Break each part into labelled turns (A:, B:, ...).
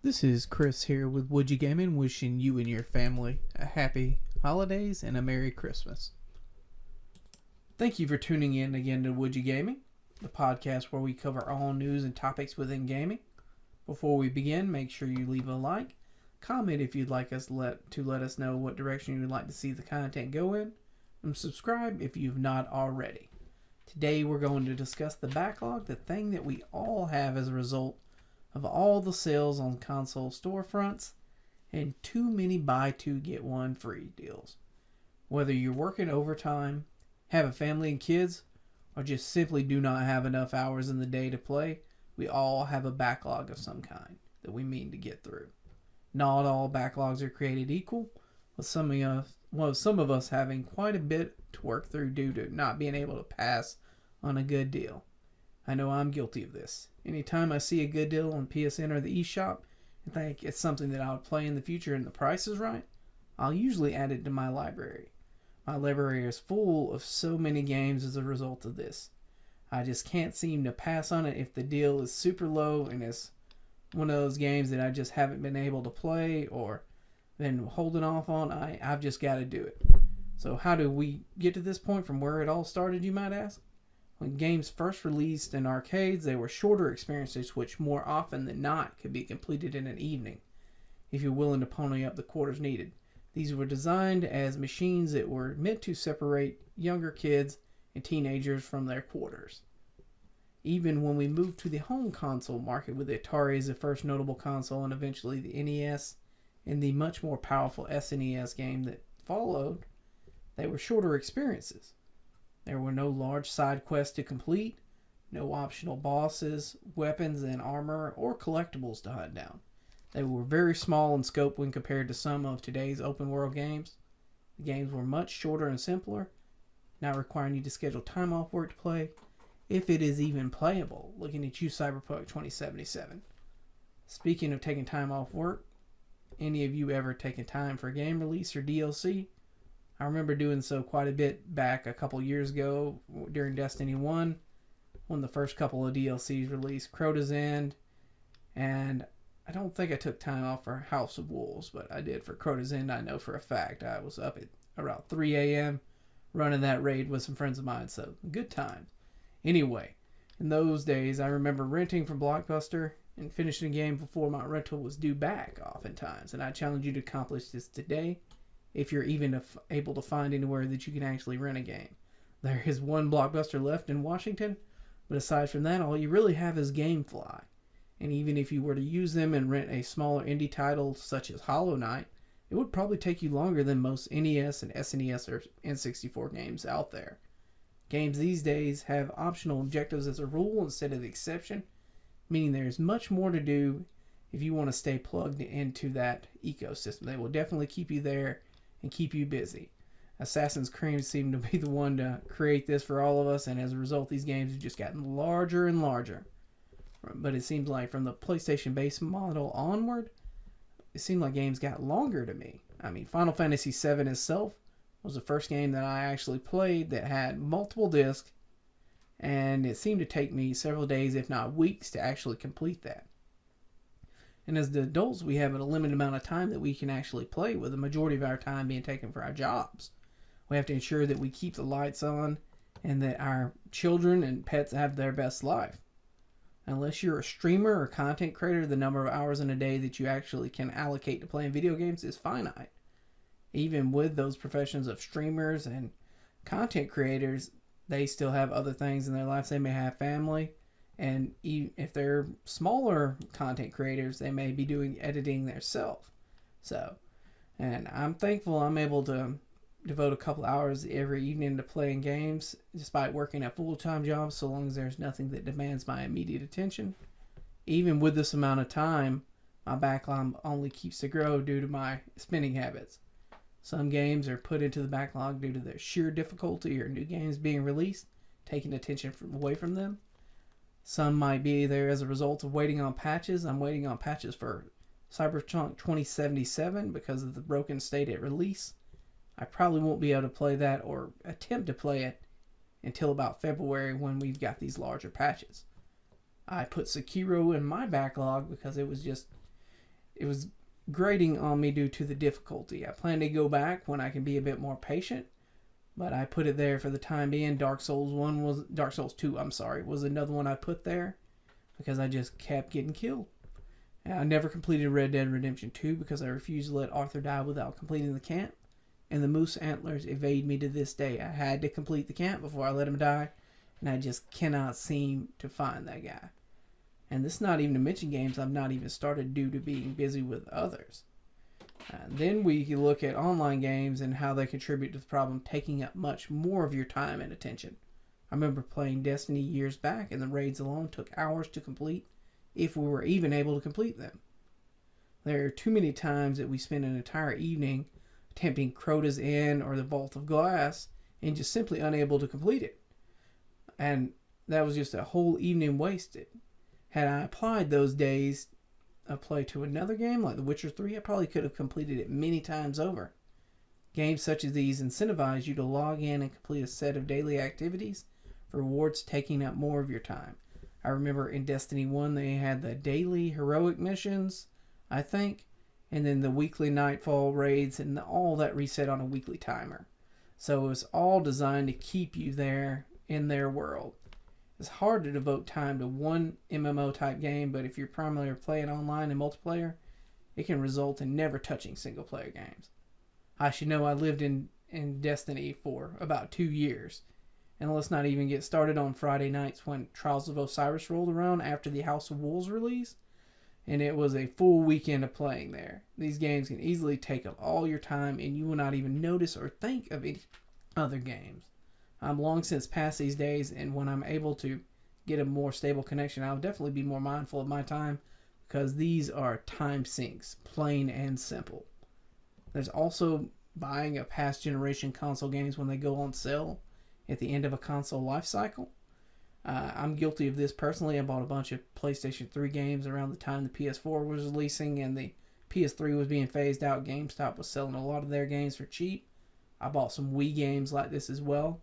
A: This is Chris here with Wouldja Gaming, wishing you and your family a happy holidays and a Merry Christmas. Thank you for tuning in again to Wouldja Gaming, the podcast where we cover all news and topics within gaming. Before we begin, make sure you leave a like, comment if you'd like us to let us know what direction you'd like to see the content go in, and subscribe if you've not already. Today we're going to discuss the backlog, the thing that we all have as a result of all the sales on console storefronts and too many buy two get one free deals. Whether you're working overtime, have a family and kids, or just simply do not have enough hours in the day to play, we all have a backlog of some kind that we mean to get through. Not all backlogs are created equal, with some of us having quite a bit to work through due to not being able to pass on a good deal. I know I'm guilty of this. Anytime I see a good deal on PSN or the eShop and think it's something that I would play in the future and the price is right, I'll usually add it to my library. My library is full of so many games as a result of this. I just can't seem to pass on it if the deal is super low and it's one of those games that I just haven't been able to play or been holding off on. I've just got to do it. So how do we get to this point from where it all started, you might ask? When games first released in arcades, they were shorter experiences which more often than not could be completed in an evening, if you're willing to pony up the quarters needed. These were designed as machines that were meant to separate younger kids and teenagers from their quarters. Even when we moved to the home console market with the Atari as the first notable console and eventually the NES and the much more powerful SNES game that followed, they were shorter experiences. There were no large side quests to complete, no optional bosses, weapons and armor, or collectibles to hunt down. They were very small in scope when compared to some of today's open world games. The games were much shorter and simpler, not requiring you to schedule time off work to play, if it is even playable, looking at you Cyberpunk 2077. Speaking of taking time off work, any of you ever taken time for a game release or DLC? I remember doing so quite a bit back a couple years ago during Destiny 1 when the first couple of DLCs released, Crota's End, and I don't think I took time off for House of Wolves, but I did for Crota's End. I know for a fact I was up at around 3 a.m. running that raid with some friends of mine, so good times. Anyway, in those days I remember renting from Blockbuster and finishing a game before my rental was due back oftentimes, and I challenge you to accomplish this today if you're even able to find anywhere that you can actually rent a game. There is one Blockbuster left in Washington, but aside from that, all you really have is GameFly. And even if you were to use them and rent a smaller indie title such as Hollow Knight, it would probably take you longer than most NES and SNES or N64 games out there. Games these days have optional objectives as a rule instead of the exception, meaning there's much more to do if you want to stay plugged into that ecosystem. They will definitely keep you there and keep you busy. Assassin's Creed seemed to be the one to create this for all of us, and as a result, these games have just gotten larger and larger. But it seems like from the PlayStation base model onward, it seemed like games got longer to me. I mean, Final Fantasy VII itself was the first game that I actually played that had multiple discs, and it seemed to take me several days, if not weeks, to actually complete that. And as the adults, we have a limited amount of time that we can actually play, with the majority of our time being taken for our jobs. We have to ensure that we keep the lights on and that our children and pets have their best life. Unless you're a streamer or content creator, the number of hours in a day that you actually can allocate to playing video games is finite. Even with those professions of streamers and content creators, they still have other things in their lives. They may have family. And if they're smaller content creators, they may be doing editing themselves. And I'm thankful I'm able to devote a couple hours every evening to playing games, despite working a full-time job, so long as there's nothing that demands my immediate attention. Even with this amount of time, my backlog only keeps to grow due to my spending habits. Some games are put into the backlog due to their sheer difficulty or new games being released, taking attention away from them. Some might be there as a result of waiting on patches. I'm waiting on patches for Cyberpunk 2077 because of the broken state at release. I probably won't be able to play that or attempt to play it until about February when we've got these larger patches. I put Sekiro in my backlog because it was just it was grating on me due to the difficulty. I plan to go back when I can be a bit more patient, but I put it there for the time being. Dark Souls 2, was another one I put there because I just kept getting killed. And I never completed Red Dead Redemption 2 because I refused to let Arthur die without completing the camp. And the moose antlers evade me to this day. I had to complete the camp before I let him die, and I just cannot seem to find that guy. And this is not even to mention games I've not even started due to being busy with others. Then we look at online games and how they contribute to the problem taking up much more of your time and attention. I remember playing Destiny years back, and the raids alone took hours to complete, if we were even able to complete them. There are too many times that we spend an entire evening attempting Crota's Inn or the Vault of Glass and just simply unable to complete it. And that was just a whole evening wasted. Had I applied those days of play to another game like The Witcher 3, I probably could have completed it many times over. Games such as these incentivize you to log in and complete a set of daily activities for rewards taking up more of your time. I remember in Destiny 1 they had the daily heroic missions, I think, and then the weekly nightfall raids, and all that reset on a weekly timer. So it was all designed to keep you there in their world. It's hard to devote time to one MMO type game, but if you're primarily playing online and multiplayer, it can result in never touching single player games. I should know I lived in Destiny for about 2 years. And let's not even get started on Friday nights when Trials of Osiris rolled around after the House of Wolves release, and it was a full weekend of playing there. These games can easily take up all your time, and you will not even notice or think of any other games. I'm long since past these days, and when I'm able to get a more stable connection, I'll definitely be more mindful of my time, because these are time sinks, plain and simple. There's also buying a past generation console games when they go on sale at the end of a console life cycle. I'm guilty of this personally. I bought a bunch of PlayStation 3 games around the time the PS4 was releasing and the PS3 was being phased out. GameStop was selling a lot of their games for cheap. I bought some Wii games like this as well,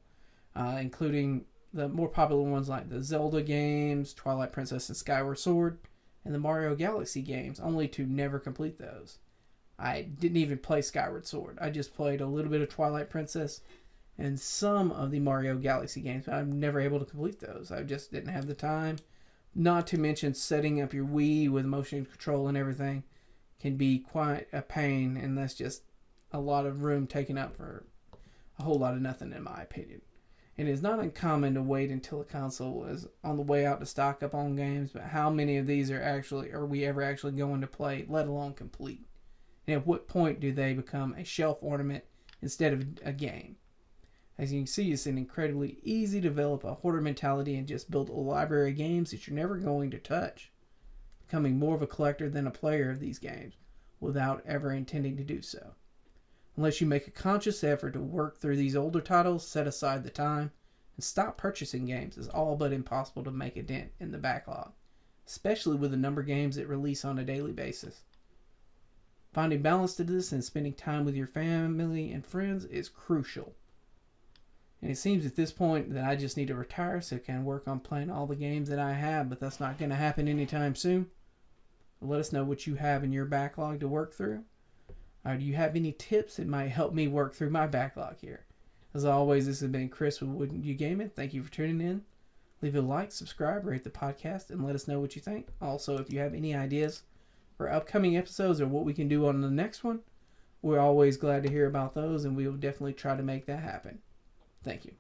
A: including the more popular ones like the Zelda games, Twilight Princess and Skyward Sword, and the Mario Galaxy games, only to never complete those. I didn't even play Skyward Sword. I just played a little bit of Twilight Princess and some of the Mario Galaxy games, but I'm never able to complete those. I just didn't have the time. Not to mention setting up your Wii with motion control and everything can be quite a pain, and that's just a lot of room taken up for a whole lot of nothing in my opinion. It is not uncommon to wait until a console is on the way out to stock up on games, but how many of these are we ever actually going to play, let alone complete? And at what point do they become a shelf ornament instead of a game? As you can see, it's an incredibly easy to develop a hoarder mentality and just build a library of games that you're never going to touch, becoming more of a collector than a player of these games without ever intending to do so. Unless you make a conscious effort to work through these older titles, set aside the time, and stop purchasing games, it's all but impossible to make a dent in the backlog, especially with the number of games that release on a daily basis. Finding balance to this and spending time with your family and friends is crucial. And it seems at this point that I just need to retire so I can work on playing all the games that I have, but that's not going to happen anytime soon. Let us know what you have in your backlog to work through. Or do you have any tips that might help me work through my backlog here? As always, this has been Chris with Wouldja Gaming. Thank you for tuning in. Leave a like, subscribe, rate the podcast, and let us know what you think. Also, if you have any ideas for upcoming episodes or what we can do on the next one, we're always glad to hear about those, and we will definitely try to make that happen. Thank you.